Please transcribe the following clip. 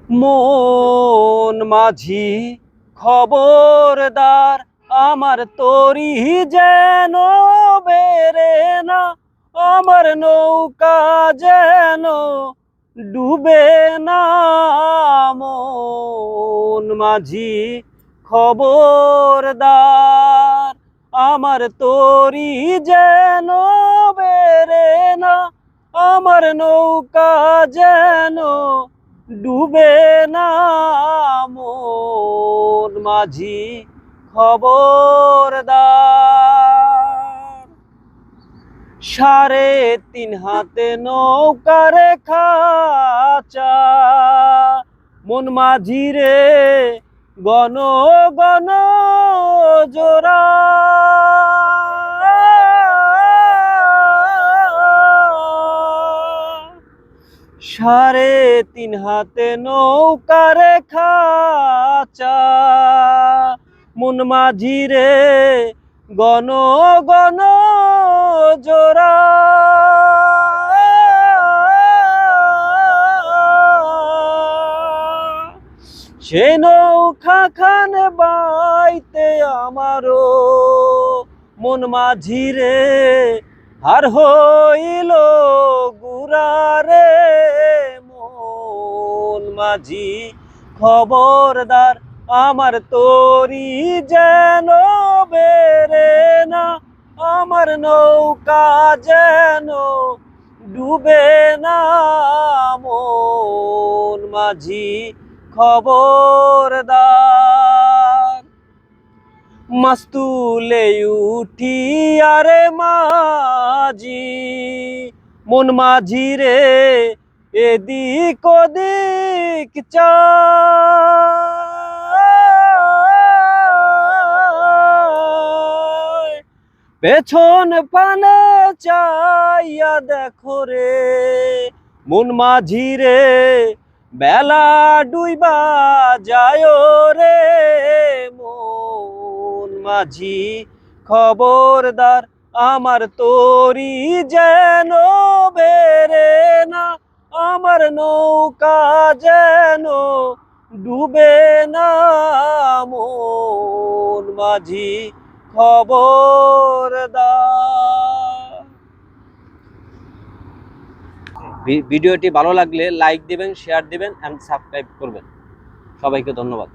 মন মাঝি খবরদার, আমার তরি যেন বেরে না, আমার নৌকা যেন ডুবে না। মন মাঝি খবরদার, আমার তরি যেন বেরে না, আমার নৌকা যেন ডুবে না। মন মাঝি খবরদার। 3.5 হাতে নৌকার খাঁচা, মন মাঝি রে গণ গণ জোড়া। 3.5 হাতে নৌকার খাঁচা, মন মাঝি রে গণ গণ জোড়া। সে নৌকা খান বাইতে আমারও মন মাঝি রে আর হইল গুরারে। মন মাঝি খবরদার, আমার তরি যেন বেরে না, আমার নৌকা যেন ডুবে না। মন মাঝি খবরদার। মাছ তুলে উঠি আরে মাঝি, মন মাঝি রে এদিক ওদিক চাই, পেছন পানে চাইয়া দেখো রে মন মাঝি রে বেলা ডুইবা যায় রে। মন মাঝি খবরদার, আমার তরি যেন বেরে না, আমার নৌকা যেন ডুবে না। মন মাঝি খবরদার। ভিডিওটি ভালো লাগলে লাইক দিবেন, শেয়ার দিবেন এন্ড সাবস্ক্রাইব করবেন। সবাইকে ধন্যবাদ।